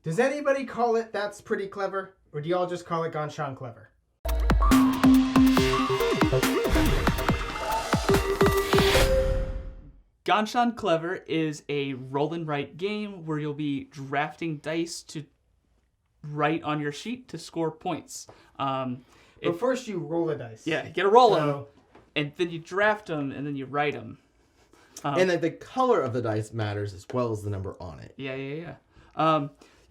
Does anybody call it That's Pretty Clever? Or do y'all just call it Ganz Schon Clever? Ganz Schon Clever is a roll and write game where you'll be drafting dice to write on your sheet to score points. But first you roll the dice. Yeah, you get a roll them, and then you draft them, and then you write them. And the color of the dice matters as well as the number on it. Yeah.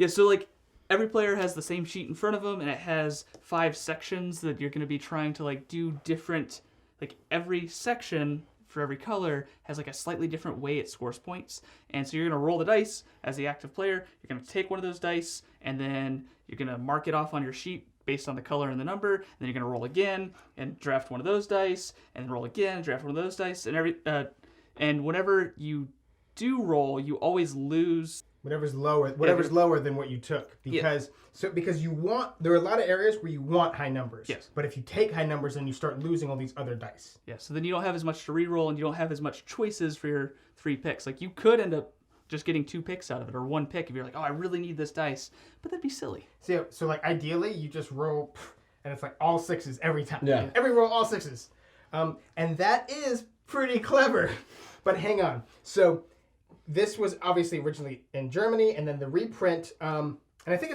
So like every player has the same sheet in front of them, and it has 5 sections that you're going to be trying to like do different. Like every section for every color has like a slightly different way it scores points, and so you're going to roll the dice as the active player. You're going to take one of those dice, and then you're going to mark it off on your sheet based on the color and the number. And then you're going to roll again and draft one of those dice, and then roll again and draft one of those dice, and whenever you do roll, you always lose whatever's lower than what you took, because there are a lot of areas where you want high numbers. Yes. But if you take high numbers, then you start losing all these other dice. Yeah, so then you don't have as much to reroll, and you don't have as much choices for your 3 picks. Like you could end up just getting 2 picks out of it, or 1 pick if you're like, oh, I really need this dice, but that'd be silly. So like ideally you just roll, and it's like all 6s every time. Yeah. Every roll all 6s, and that is pretty clever. But hang on, so this was obviously originally in Germany, and then the reprint, and I think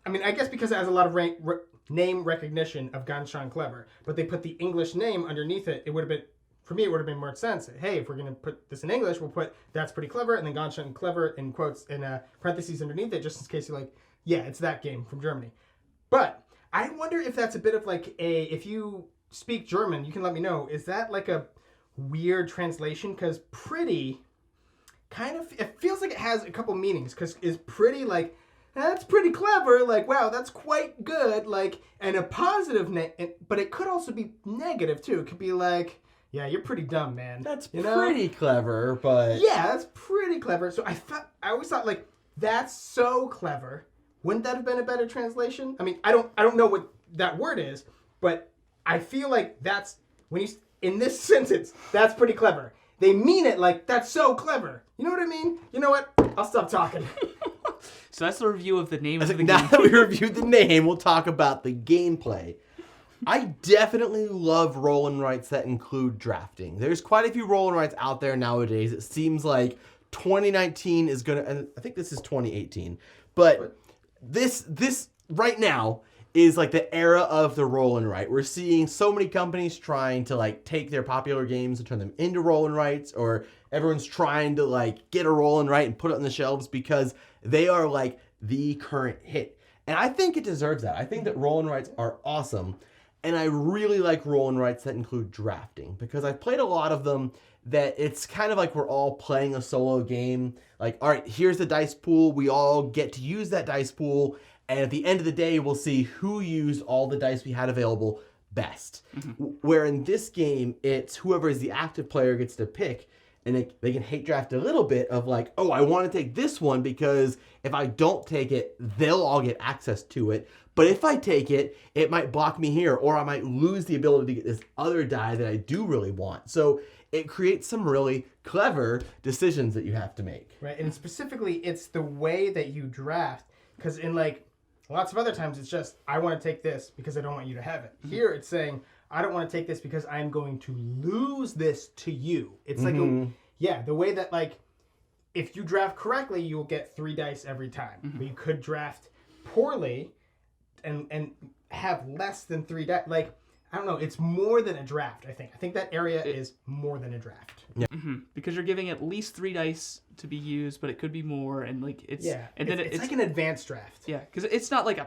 I guess because it has a lot of name recognition of Ganz Schon Clever, but they put the English name underneath it. It would have been more sense. Hey, if we're going to put this in English, we'll put That's Pretty Clever, and then Ganz Schon Clever in quotes, in parentheses underneath it, just in case you're like, yeah, it's that game from Germany. But I wonder if that's a bit of like if you speak German, you can let me know, is that like a weird translation? Because pretty kind of, it feels like it has a couple meanings, because is pretty like, that's pretty clever, like, wow, that's quite good, like, and a positive, but it could also be negative too. It could be like, yeah, you're pretty dumb, man. That's pretty clever, but... Yeah, that's pretty clever. So I always thought, like, that's so clever. Wouldn't that have been a better translation? I mean, I don't know what that word is, but I feel like that's, in this sentence, that's pretty clever. They mean it like, that's so clever. You know what I mean? You know what? I'll stop talking. So that's the review of the name of the game. Now that we reviewed the name, we'll talk about the gameplay. I definitely love roll and writes that include drafting. There's quite a few roll and writes out there nowadays. It seems like 2019 is gonna, and I think this is 2018, but this right now is like the era of the roll and write. We're seeing so many companies trying to like take their popular games and turn them into roll and writes, or everyone's trying to like get a roll and write and put it on the shelves because they are like the current hit. And I think it deserves that. I think that roll and writes are awesome. And I really like roll and writes that include drafting, because I've played a lot of them that it's kind of like we're all playing a solo game. Like, all right, here's the dice pool. We all get to use that dice pool. And at the end of the day, we'll see who used all the dice we had available best. Mm-hmm. Where in this game, it's whoever is the active player gets to pick. And they can hate draft a little bit of like, oh, I want to take this one because if I don't take it, they'll all get access to it. But if I take it, it might block me here, or I might lose the ability to get this other die that I do really want. So it creates some really clever decisions that you have to make. Right, and specifically, it's the way that you draft. Because in like lots of other times, it's just, I want to take this because I don't want you to have it. Mm-hmm. Here, it's saying, I don't want to take this because I'm going to lose this to you. It's like, the way that, like, if you draft correctly, you'll get 3 dice every time. Mm-hmm. But you could draft poorly and have less than 3 dice. Like, I don't know. It's more than a draft, I think. I think that area is more than a draft. Yeah. Mm-hmm. Because you're giving at least 3 dice to be used, but it could be more. And, like, it's... Yeah. And then it's like an advanced draft. Yeah, because it's not like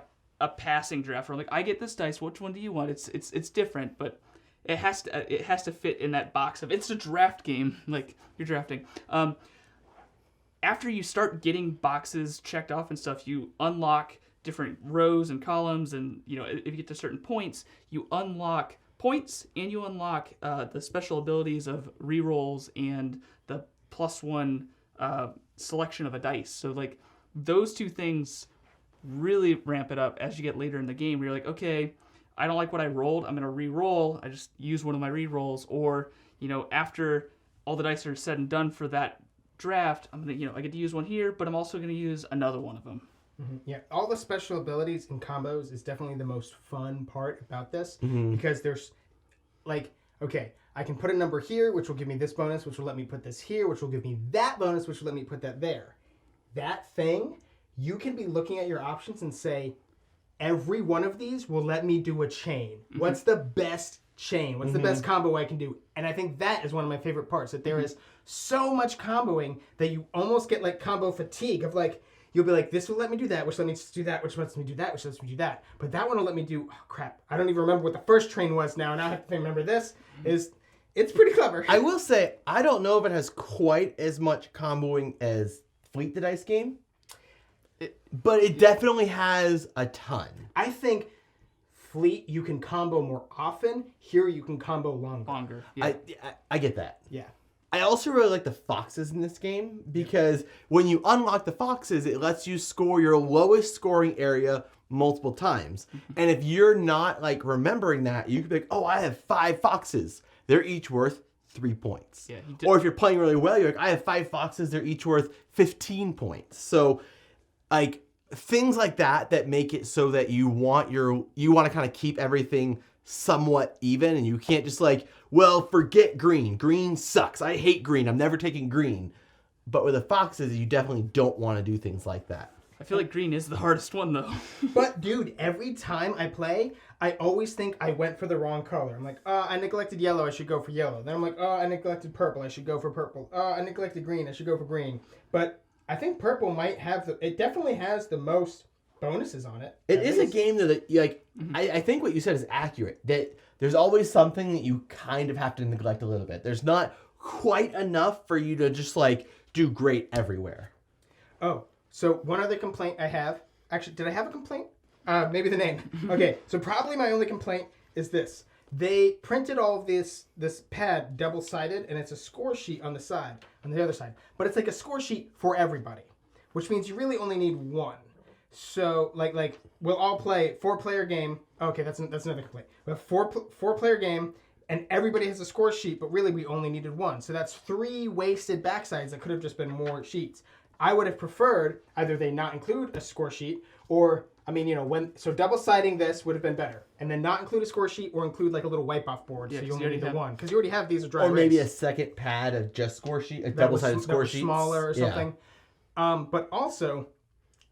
a passing draft where, like, I get this dice, which one do you want? It's different, but it has to fit in that box of, it's a draft game, like, you're drafting. After you start getting boxes checked off and stuff, you unlock different rows and columns, and, you know, if you get to certain points, you unlock points, and you unlock the special abilities of rerolls and the +1 selection of a dice. So, like, those 2 things really ramp it up as you get later in the game, where you're like, okay, I don't like what I rolled, I'm going to re-roll, I just use one of my re-rolls, or, you know, after all the dice are said and done for that draft, I'm going to, you know, I get to use one here, but I'm also going to use another one of them. Yeah, all the special abilities and combos is definitely the most fun part about this Mm-hmm. because there's like, okay, I can put a number here, which will give me this bonus, which will let me put this here, which will give me that bonus, which will let me put that there. That thing, you can be looking at your options and say, every one of these will let me do a chain. What's the best chain? What's the best combo I can do? And I think that is one of my favorite parts, that there is so much comboing that you almost get like combo fatigue of like, you'll be like, this will let me do that, which lets me do that, which lets me do that, which lets me do that. But that one will let me do, oh crap, I don't even remember what the first train was now. Now I have to remember this. It's pretty clever. I will say, I don't know if it has quite as much comboing as Fleet the Dice game, but it definitely has a ton. I think Fleet, you can combo more often. Here, you can combo longer. Yeah. I get that. Yeah. I also really like the foxes in this game because when you unlock the foxes, it lets you score your lowest scoring area multiple times. And if you're not like remembering that, you could be like, oh, I have 5 foxes. They're each worth 3 points. Yeah, or if you're playing really well, you're like, I have 5 foxes. They're each worth 15 points. So like things like that make it so that you want to kind of keep everything somewhat even, and you can't just like, well, forget green. Green sucks. I hate green. I'm never taking green. But with the foxes, you definitely don't want to do things like that. I feel like green is the hardest one, though. But, dude, every time I play, I always think I went for the wrong color. I'm like, I neglected yellow. I should go for yellow. Then I'm like, I neglected purple. I should go for purple. I neglected green. I should go for green. But I think purple might have it definitely has the most bonuses on it. It is a game that, like, I think what you said is accurate. That there's always something that you kind of have to neglect a little bit. There's not quite enough for you to just, like, do great everywhere. Oh, so one other complaint I have. Actually, did I have a complaint? Maybe the name. Okay, so probably my only complaint is this. They printed all of this pad double-sided, and it's a score sheet on the other side. But it's like a score sheet for everybody, which means you really only need one. So, like we'll all play 4-player game. Okay, that's another complaint. We have 4-player game, and everybody has a score sheet, but really we only needed one. So that's 3 wasted backsides that could have just been more sheets. I would have preferred either they not include a score sheet, or so double-siding this would have been better, and then not include a score sheet or include like a little wipe-off board, so you only need the one because you already have these are dry. Or maybe a second pad of just score sheet, a double-sided score sheet, smaller or something. Yeah. But also,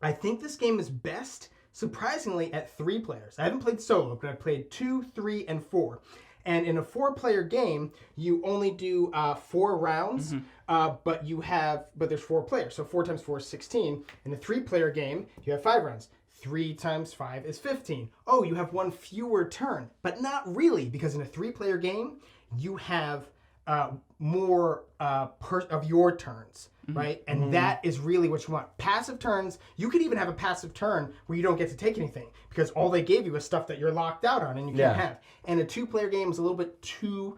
I think this game is best, surprisingly, at 3 players. I haven't played solo, but I've played 2, 3, and 4. And in a 4-player game, you only do 4 rounds, but there's 4 players, so 4 times 4 is 16. In a 3-player game, you have 5 rounds. 3 times 5 is 15. Oh, you have 1 fewer turn, but not really, because in a 3-player game, you have more of your turns, right? And that is really what you want. Passive turns, you could even have a passive turn where you don't get to take anything because all they gave you is stuff that you're locked out on and you can't have. And a 2-player game is a little bit too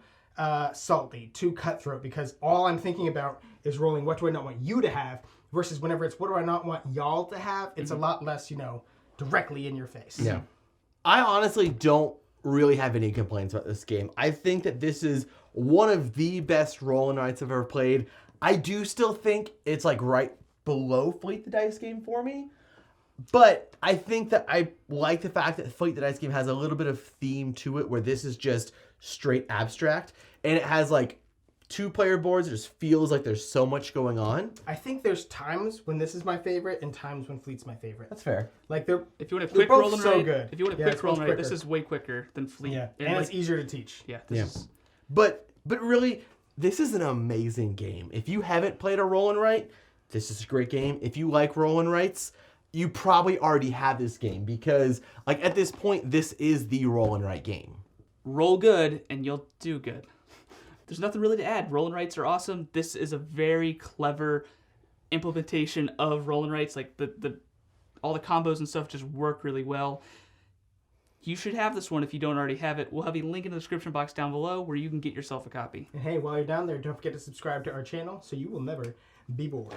salty, too cutthroat, because all I'm thinking about is rolling what do I not want you to have versus whenever it's what do I not want y'all to have, it's a lot less, directly in your face. Yeah. I honestly don't really have any complaints about this game. I think that this is one of the best roll and writes I've ever played. I do still think it's like right below Fleet the Dice game for me. But I think that I like the fact that Fleet the Dice game has a little bit of theme to it where this is just straight abstract. And it has like 2-player boards. It just feels like there's so much going on. I think there's times when this is my favorite and times when Fleet's my favorite. That's fair. Like if you want a quick roll and write, good. If you want a quick roll and write, this is way quicker than Fleet. Yeah, and it's easier to teach. Yeah, But really, this is an amazing game. If you haven't played a roll and write, this is a great game. If you like roll and writes, you probably already have this game because, like, at this point, this is the roll and write game. Roll good and you'll do good. There's nothing really to add. Roll and writes are awesome. This is a very clever implementation of roll and writes. Like all the combos and stuff just work really well. You should have this one if you don't already have it. We'll have a link in the description box down below where you can get yourself a copy. And hey, while you're down there, don't forget to subscribe to our channel so you will never be bored.